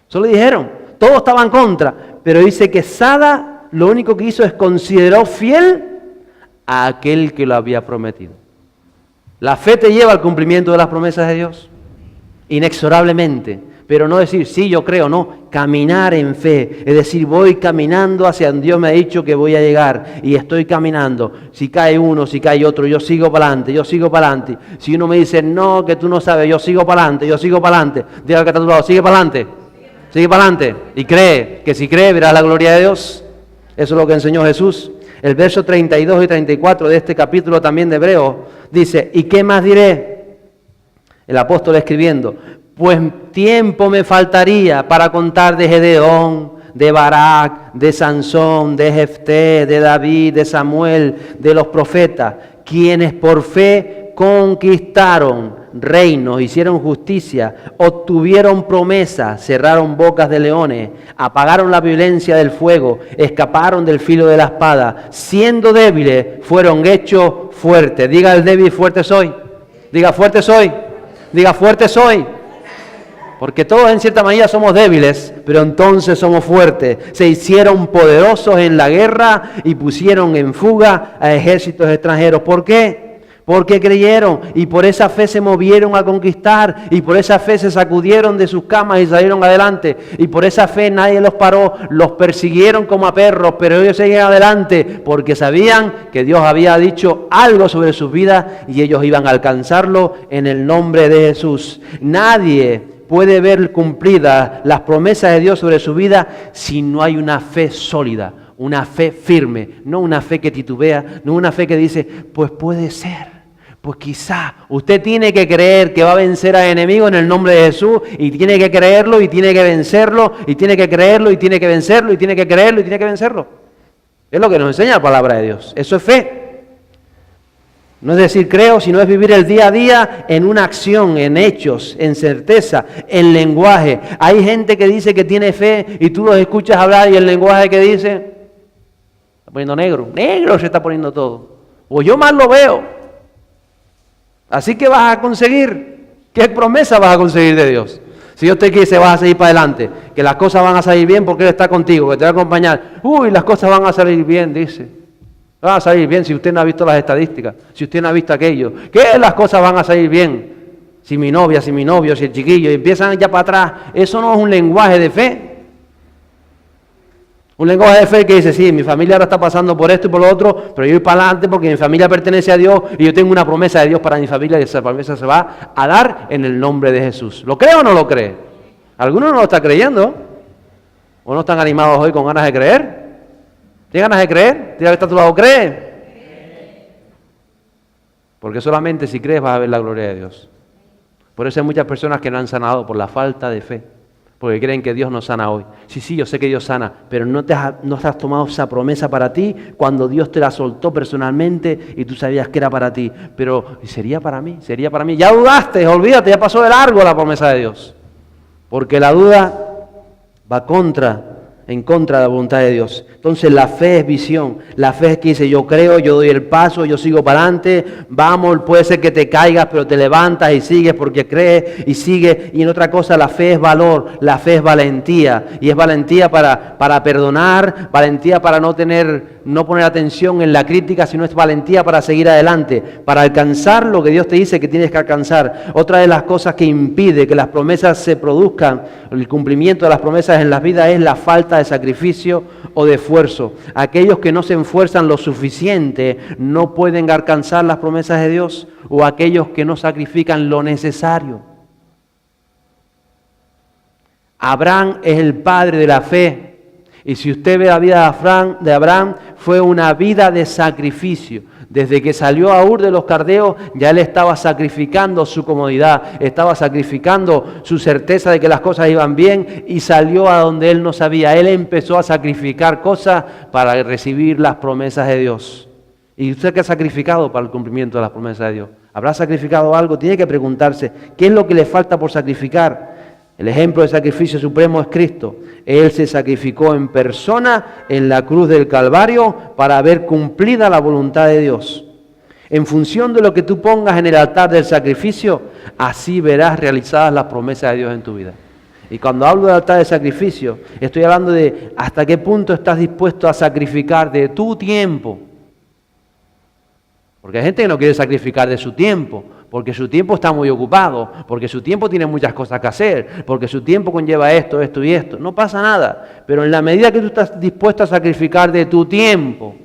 Eso le dijeron. Todos estaban en contra. Pero dice que Sara lo único que hizo es consideró fiel a aquel que lo había prometido. La fe te lleva al cumplimiento de las promesas de Dios. Inexorablemente, pero no decir, sí, yo creo, no, caminar en fe, es decir, voy caminando hacia donde Dios me ha dicho que voy a llegar y estoy caminando, si cae uno, si cae otro, yo sigo para adelante, si uno me dice, no, que tú no sabes, yo sigo para adelante, diga que está a tu lado, sigue para adelante, y cree, que si cree verás la gloria de Dios. Eso es lo que enseñó Jesús. El verso 32 y 34 de este capítulo también de Hebreos dice, ¿y qué más diré? El apóstol escribiendo, pues tiempo me faltaría para contar de Gedeón, de Barak, de Sansón, de Jefté, de David, de Samuel, de los profetas, quienes por fe conquistaron reinos, hicieron justicia, obtuvieron promesas, cerraron bocas de leones, apagaron la violencia del fuego, escaparon del filo de la espada, siendo débiles, fueron hechos fuertes. Diga el débil, fuerte soy. Diga fuerte soy. Diga fuerte soy. Porque todos en cierta manera somos débiles, pero entonces somos fuertes. Se hicieron poderosos en la guerra y pusieron en fuga a ejércitos extranjeros. ¿Por qué? Porque creyeron y por esa fe se movieron a conquistar y por esa fe se sacudieron de sus camas y salieron adelante. Y por esa fe nadie los paró, los persiguieron como a perros, pero ellos seguían adelante porque sabían que Dios había dicho algo sobre sus vidas y ellos iban a alcanzarlo en el nombre de Jesús. Nadie puede ver cumplidas las promesas de Dios sobre su vida si no hay una fe sólida, una fe firme, no una fe que titubea, no una fe que dice, pues puede ser. Pues quizá usted tiene que creer que va a vencer al enemigo en el nombre de Jesús y tiene que creerlo y tiene que vencerlo y tiene que creerlo y tiene que vencerlo y tiene que creerlo y tiene que vencerlo. Es lo que nos enseña la palabra de Dios. Eso es fe. No es decir creo, sino es vivir el día a día en una acción, en hechos, en certeza, en lenguaje. Hay gente que dice que tiene fe y tú los escuchas hablar y el lenguaje que dice, está poniendo negro. Negro se está poniendo todo. O yo más lo veo. Así que vas a conseguir, ¿qué promesa vas a conseguir de Dios? Si Dios te dice vas a seguir para adelante, que las cosas van a salir bien porque Él está contigo, que te va a acompañar. Las cosas van a salir bien, dice. Van a salir bien si usted no ha visto las estadísticas, si usted no ha visto aquello. ¿Qué las cosas van a salir bien? Si mi novia, si mi novio, si el chiquillo, y empiezan ya para atrás. Eso no es un lenguaje de fe. Un lenguaje de fe que dice, sí, mi familia ahora está pasando por esto y por lo otro, pero yo voy para adelante porque mi familia pertenece a Dios y yo tengo una promesa de Dios para mi familia y esa promesa se va a dar en el nombre de Jesús. ¿Lo cree o no lo cree? ¿Alguno no lo está creyendo? ¿O no están animados hoy con ganas de creer? ¿Tienes ganas de creer? ¿Tienes que estar a tu lado? ¿Cree? Porque solamente si crees vas a ver la gloria de Dios. Por eso hay muchas personas que no han sanado por la falta de fe. Porque creen que Dios no sana hoy. Sí, yo sé que Dios sana, pero no te has tomado esa promesa para ti cuando Dios te la soltó personalmente y tú sabías que era para ti. Pero sería para mí. Ya dudaste, olvídate, ya pasó de largo la promesa de Dios. Porque la duda va en contra de la voluntad de Dios. Entonces la fe es visión. La fe es que dice, yo creo, yo doy el paso, yo sigo para adelante, vamos, puede ser que te caigas, pero te levantas y sigues porque crees y sigues. Y en otra cosa, la fe es valor, la fe es valentía. Y es valentía para perdonar, valentía para no poner atención en la crítica, sino es valentía para seguir adelante, para alcanzar lo que Dios te dice que tienes que alcanzar. Otra de las cosas que impide que las promesas se produzcan, el cumplimiento de las promesas en las vidas es la falta de sacrificio o de esfuerzo. Aquellos que no se esfuerzan lo suficiente no pueden alcanzar las promesas de Dios, o aquellos que no sacrifican lo necesario. Abraham es el padre de la fe, y si usted ve la vida de Abraham, fue una vida de sacrificio. Desde que salió a Ur de los Caldeos, ya él estaba sacrificando su comodidad, estaba sacrificando su certeza de que las cosas iban bien y salió a donde él no sabía. Él empezó a sacrificar cosas para recibir las promesas de Dios. ¿Y usted qué ha sacrificado para el cumplimiento de las promesas de Dios? ¿Habrá sacrificado algo? Tiene que preguntarse, ¿qué es lo que le falta por sacrificar? El ejemplo de sacrificio supremo es Cristo. Él se sacrificó en persona en la cruz del Calvario para ver cumplida la voluntad de Dios. En función de lo que tú pongas en el altar del sacrificio, así verás realizadas las promesas de Dios en tu vida. Y cuando hablo del altar de sacrificio, estoy hablando de hasta qué punto estás dispuesto a sacrificar de tu tiempo. Porque hay gente que no quiere sacrificar de su tiempo, porque su tiempo está muy ocupado, porque su tiempo tiene muchas cosas que hacer, porque su tiempo conlleva esto, esto y esto. No pasa nada, pero en la medida que tú estás dispuesto a sacrificar de tu tiempo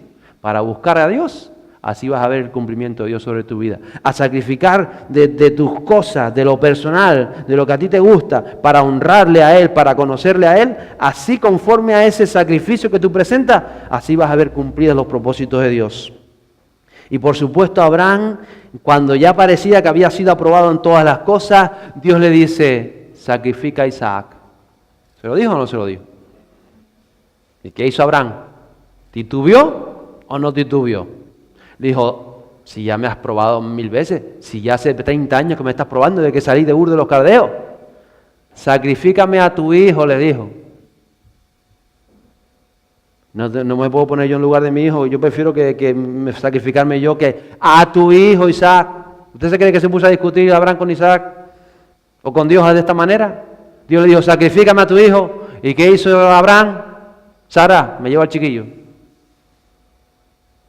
para buscar a Dios, así vas a ver el cumplimiento de Dios sobre tu vida. A sacrificar de tus cosas, de lo personal, de lo que a ti te gusta, para honrarle a Él, para conocerle a Él, así conforme a ese sacrificio que tú presentas, así vas a ver cumplidos los propósitos de Dios. Y por supuesto Abraham, cuando ya parecía que había sido aprobado en todas las cosas, Dios le dice, sacrifica a Isaac. ¿Se lo dijo o no se lo dijo? ¿Y qué hizo Abraham? ¿Titubeó o no titubeó? Dijo, si ya me has probado 1000 veces, si ya hace 30 años que me estás probando desde que salí de Ur de los Caldeos, sacrifícame a tu hijo, le dijo. No me puedo poner yo en lugar de mi hijo, yo prefiero que sacrificarme yo que a tu hijo Isaac. ¿Usted se cree que se puso a discutir Abraham con Isaac o con Dios de esta manera? Dios le dijo, sacrifícame a tu hijo. ¿Y qué hizo Abraham? Sara, me lleva al chiquillo.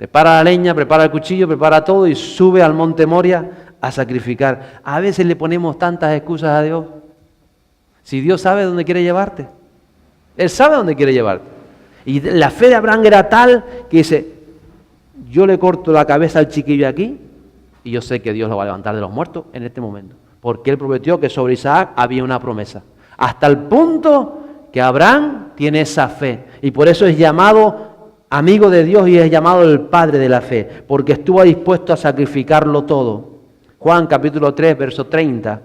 Prepara la leña, prepara el cuchillo, prepara todo y sube al monte Moria a sacrificar. A veces le ponemos tantas excusas a Dios. Si Dios sabe dónde quiere llevarte. Él sabe dónde quiere llevarte. Y la fe de Abraham era tal que dice, yo le corto la cabeza al chiquillo aquí y yo sé que Dios lo va a levantar de los muertos en este momento. Porque Él prometió que sobre Isaac había una promesa. Hasta el punto que Abraham tiene esa fe. Y por eso es llamado amigo de Dios y es llamado el padre de la fe. Porque estuvo dispuesto a sacrificarlo todo. Juan capítulo 3, verso 30.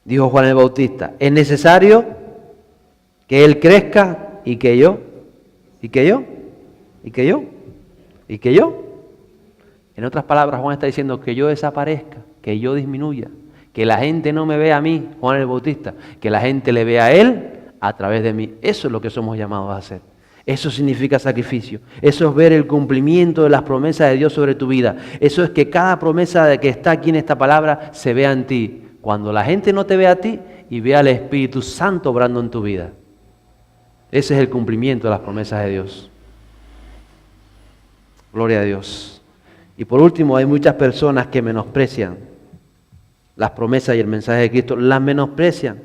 Dijo Juan el Bautista, es necesario que Él crezca y que yo, y que yo, y que yo, y que yo. En otras palabras, Juan está diciendo que yo desaparezca, que yo disminuya, que la gente no me vea a mí, Juan el Bautista, que la gente le vea a Él a través de mí. Eso es lo que somos llamados a hacer. Eso significa sacrificio. Eso es ver el cumplimiento de las promesas de Dios sobre tu vida. Eso es que cada promesa de que está aquí en esta palabra se vea en ti. Cuando la gente no te vea a ti y vea al Espíritu Santo obrando en tu vida. Ese es el cumplimiento de las promesas de Dios. Gloria a Dios. Y por último, hay muchas personas que menosprecian las promesas y el mensaje de Cristo. Las menosprecian.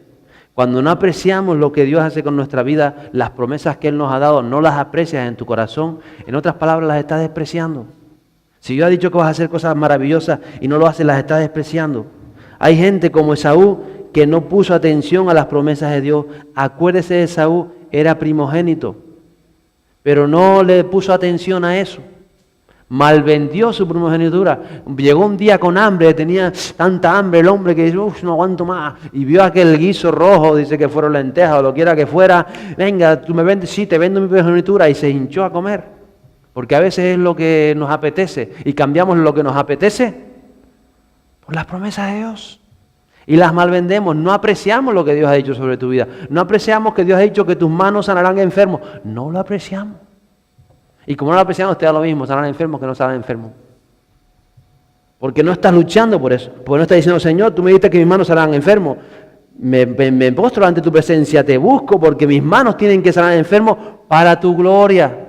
Cuando no apreciamos lo que Dios hace con nuestra vida, las promesas que Él nos ha dado, no las aprecias en tu corazón. En otras palabras, las estás despreciando. Si Dios ha dicho que vas a hacer cosas maravillosas y no lo haces, las estás despreciando. Hay gente como Esaú que no puso atención a las promesas de Dios. Acuérdese de Esaú, era primogénito, pero no le puso atención a eso. Malvendió su primogenitura. Llegó un día con hambre, tenía tanta hambre el hombre que dice, no aguanto más. Y vio aquel guiso rojo, dice que fueron lentejas o lo quiera que fuera. Venga, tú me vendes, sí, te vendo mi primogenitura. Y se hinchó a comer. Porque a veces es lo que nos apetece. Y cambiamos lo que nos apetece por las promesas de Dios. Y las malvendemos. No apreciamos lo que Dios ha dicho sobre tu vida. No apreciamos que Dios ha dicho que tus manos sanarán enfermos. No lo apreciamos. Y como no lo apreciamos, te da lo mismo sanar enfermos que no sanar enfermos. Porque no estás luchando por eso. Porque no estás diciendo, Señor, tú me dijiste que mis manos sanarán enfermos. Me postro ante tu presencia, te busco porque mis manos tienen que sanar enfermos para tu gloria.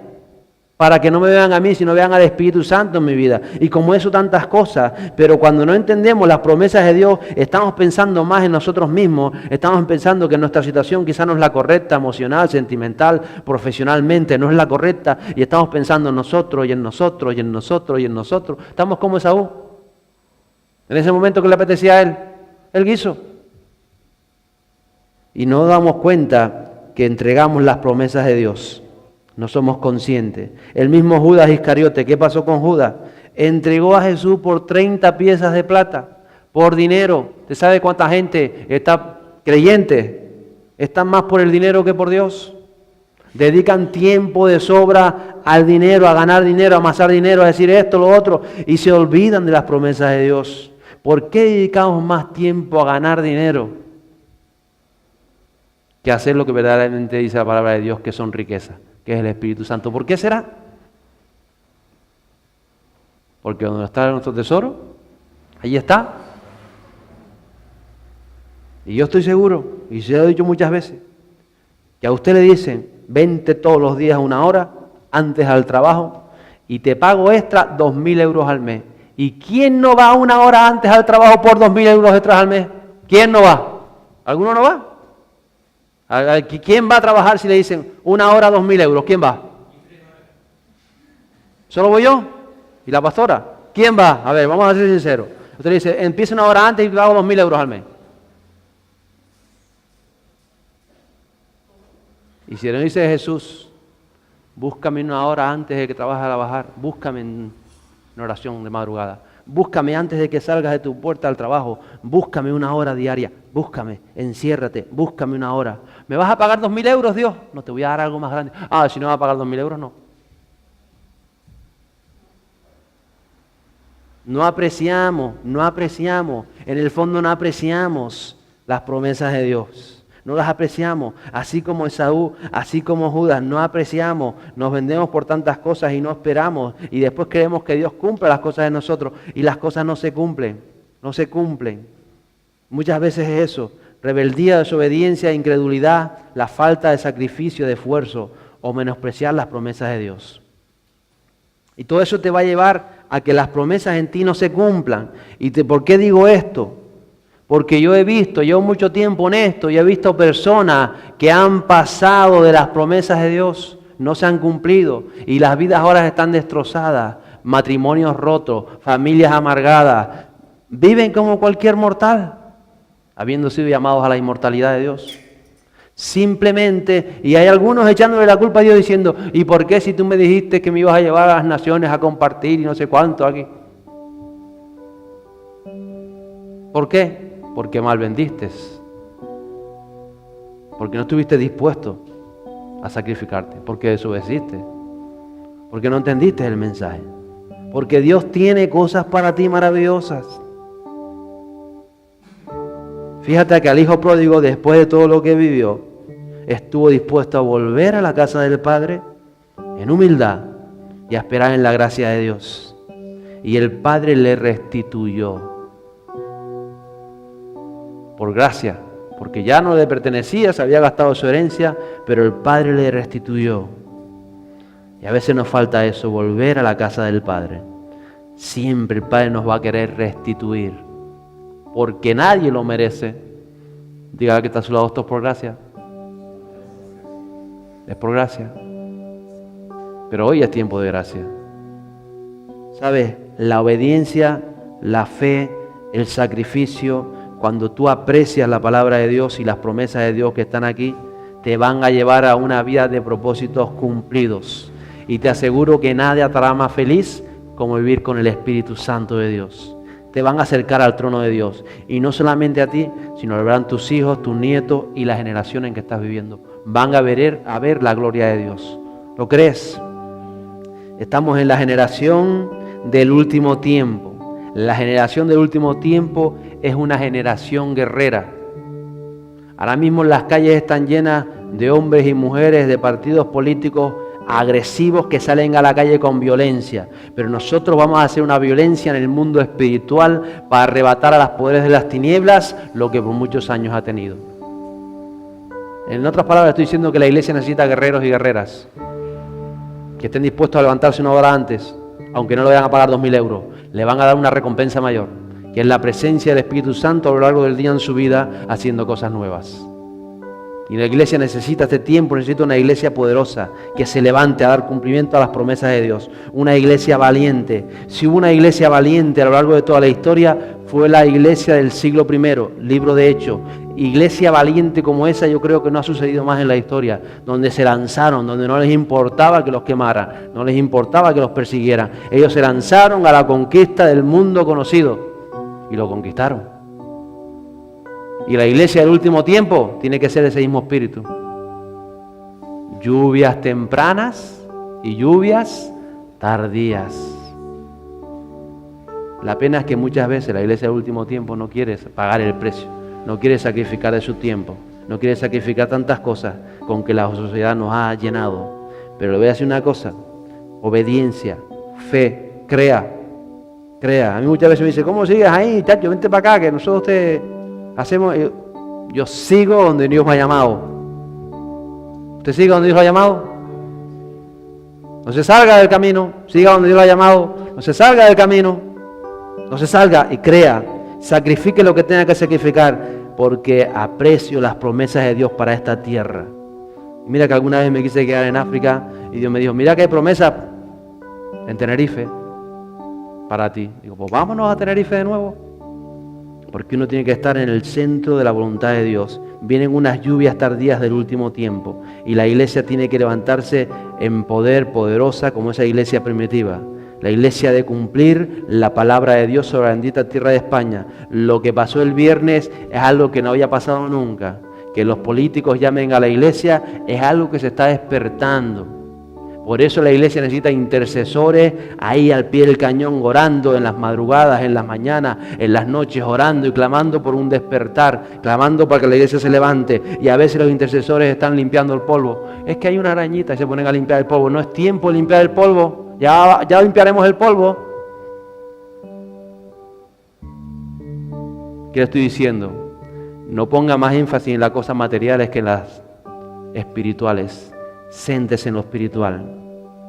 Para que no me vean a mí, sino vean al Espíritu Santo en mi vida. Y como eso tantas cosas, pero cuando no entendemos las promesas de Dios, estamos pensando más en nosotros mismos, estamos pensando que nuestra situación quizá no es la correcta, emocional, sentimental, profesionalmente, no es la correcta, y estamos pensando en nosotros, y en nosotros, y en nosotros, y en nosotros. Estamos como Esaú. En ese momento que le apetecía a él, el guiso. Y no damos cuenta que entregamos las promesas de Dios. No somos conscientes. El mismo Judas Iscariote, ¿qué pasó con Judas? Entregó a Jesús por 30 piezas de plata, por dinero. ¿Usted sabe cuánta gente está creyente? Están más por el dinero que por Dios. Dedican tiempo de sobra al dinero, a ganar dinero, a amasar dinero, a decir esto, lo otro, y se olvidan de las promesas de Dios. ¿Por qué dedicamos más tiempo a ganar dinero que a hacer lo que verdaderamente dice la palabra de Dios, que son riquezas? Que es el Espíritu Santo. ¿Por qué será? Porque donde está nuestro tesoro, ahí está. Y yo estoy seguro, y se lo he dicho muchas veces, que a usted le dicen, vente todos los días 1 hora antes al trabajo y te pago extra 2.000 euros al mes. ¿Y quién no va 1 hora antes al trabajo por 2.000 euros extras al mes? ¿Quién no va? ¿Alguno no va? ¿Quién va a trabajar si le dicen 1 hora 2.000 euros? ¿Quién va? ¿Solo voy yo? ¿Y la pastora? ¿Quién va? A ver, vamos a ser sinceros. Usted le dice, empieza 1 hora antes y pago 2.000 euros al mes. Y si le dice Jesús, búscame 1 hora antes de que trabajes a bajar, búscame en oración de madrugada. Búscame antes de que salgas de tu puerta al trabajo. Búscame 1 hora diaria. Búscame, enciérrate, búscame 1 hora. ¿Me vas a pagar 2.000 euros, Dios? No, te voy a dar algo más grande. Ah, si no me vas a pagar 2.000 euros, no. No apreciamos. En el fondo no apreciamos las promesas de Dios. No las apreciamos. Así como Esaú, así como Judas, no apreciamos. Nos vendemos por tantas cosas y no esperamos. Y después creemos que Dios cumple las cosas de nosotros. Y las cosas no se cumplen. No se cumplen. Muchas veces es eso. Rebeldía, desobediencia, incredulidad, la falta de sacrificio, de esfuerzo o menospreciar las promesas de Dios. Y todo eso te va a llevar a que las promesas en ti no se cumplan. ¿Por qué digo esto? Porque yo he visto, llevo mucho tiempo en esto, y he visto personas que han pasado de las promesas de Dios, no se han cumplido, y las vidas ahora están destrozadas, matrimonios rotos, familias amargadas, viven como cualquier mortal, habiendo sido llamados a la inmortalidad de Dios. Simplemente, y hay algunos echándole la culpa a Dios diciendo, ¿y por qué si tú me dijiste que me ibas a llevar a las naciones a compartir y no sé cuánto aquí? ¿Por qué? Porque mal vendiste. Porque no estuviste dispuesto a sacrificarte. Porque desobedeciste. Porque no entendiste el mensaje. Porque Dios tiene cosas para ti maravillosas. Fíjate que al hijo pródigo, después de todo lo que vivió, estuvo dispuesto a volver a la casa del Padre en humildad y a esperar en la gracia de Dios. Y el Padre le restituyó. Por gracia, porque ya no le pertenecía, se había gastado su herencia, pero el Padre le restituyó. Y a veces nos falta eso, volver a la casa del Padre. Siempre el Padre nos va a querer restituir, porque nadie lo merece. Diga que está a su lado, esto es por gracia. Es por gracia. Pero hoy es tiempo de gracia. ¿Sabes? La obediencia, la fe, el sacrificio, cuando tú aprecias la palabra de Dios y las promesas de Dios que están aquí, te van a llevar a una vida de propósitos cumplidos. Y te aseguro que nadie te hará más feliz como vivir con el Espíritu Santo de Dios. Te van a acercar al trono de Dios. Y no solamente a ti, sino lo verán tus hijos, tus nietos y la generación en que estás viviendo. Van a ver la gloria de Dios. ¿Lo crees? Estamos en la generación del último tiempo. La generación del último tiempo es una generación guerrera. Ahora mismo las calles están llenas de hombres y mujeres de partidos políticos agresivos que salen a la calle con violencia. Pero nosotros vamos a hacer una violencia en el mundo espiritual para arrebatar a los poderes de las tinieblas lo que por muchos años ha tenido. En otras palabras, estoy diciendo que la iglesia necesita guerreros y guerreras que estén dispuestos a levantarse una hora antes, aunque no le vayan a pagar 2.000 euros. Le van a dar una recompensa mayor, que es la presencia del Espíritu Santo a lo largo del día en su vida, haciendo cosas nuevas. Y la iglesia necesita este tiempo, necesita una iglesia poderosa, que se levante a dar cumplimiento a las promesas de Dios. Una iglesia valiente. Si hubo una iglesia valiente a lo largo de toda la historia, fue la iglesia del siglo I, libro de Hechos. Iglesia valiente como esa yo creo que no ha sucedido más en la historia, donde se lanzaron, donde no les importaba que los quemaran, no les importaba que los persiguieran. Ellos se lanzaron a la conquista del mundo conocido y lo conquistaron. Y la iglesia del último tiempo tiene que ser ese mismo espíritu. Lluvias tempranas y lluvias tardías. La pena es que muchas veces la iglesia del último tiempo no quiere pagar el precio, no quiere sacrificar de su tiempo, no quiere sacrificar tantas cosas con que la sociedad nos ha llenado. Pero le voy a decir una cosa: obediencia, fe, crea. A mí muchas veces me dice, ¿cómo sigues ahí, chacho? Vente para acá, que nosotros te hacemos. Yo sigo donde Dios me ha llamado. ¿Usted sigue donde Dios lo ha llamado? No se salga del camino, siga donde Dios lo ha llamado. No se salga del camino, no se salga y crea. Sacrifique lo que tenga que sacrificar, porque aprecio las promesas de Dios para esta tierra. Mira que alguna vez me quise quedar en África y Dios me dijo, mira que hay promesas en Tenerife para ti. Digo, pues vámonos a Tenerife de nuevo. Porque uno tiene que estar en el centro de la voluntad de Dios. Vienen unas lluvias tardías del último tiempo y la iglesia tiene que levantarse en poder, poderosa como esa iglesia primitiva. La iglesia de cumplir la palabra de Dios sobre la bendita tierra de España. Lo que pasó el viernes es algo que no había pasado nunca. Que los políticos llamen a la iglesia es algo que se está despertando. Por eso la iglesia necesita intercesores ahí al pie del cañón, orando en las madrugadas, en las mañanas, en las noches, orando y clamando por un despertar, clamando para que la iglesia se levante. Y a veces los intercesores están limpiando el polvo. Es que hay una arañita y se ponen a limpiar el polvo. No es tiempo de limpiar el polvo, ya limpiaremos el polvo. ¿Qué le estoy diciendo? No ponga más énfasis en las cosas materiales que en las espirituales. Céntese en lo espiritual.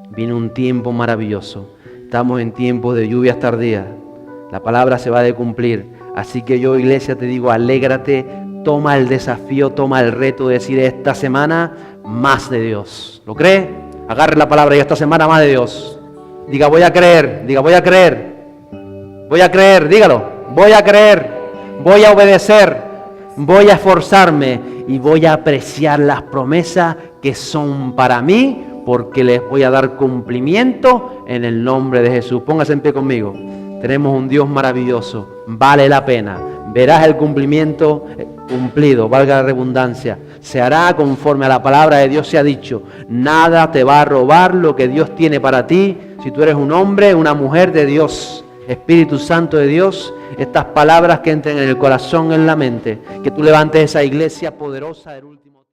Viene un tiempo maravilloso. Estamos en tiempos de lluvias tardías. La palabra se va a cumplir. Así que yo, iglesia, te digo, alégrate, toma el desafío, toma el reto de decir esta semana más de Dios. ¿Lo cree? Agarre la palabra y esta semana más de Dios. Diga, voy a creer. Diga, voy a creer. Voy a creer, dígalo. Voy a creer. Voy a obedecer. Voy a esforzarme y voy a apreciar las promesas que son para mí, porque les voy a dar cumplimiento en el nombre de Jesús. Póngase en pie conmigo. Tenemos un Dios maravilloso. Vale la pena. Verás el cumplimiento cumplido, valga la redundancia. Se hará conforme a la palabra de Dios se ha dicho. Nada te va a robar lo que Dios tiene para ti. Si tú eres un hombre, una mujer de Dios, Espíritu Santo de Dios, estas palabras que entren en el corazón, en la mente, que tú levantes esa iglesia poderosa del último.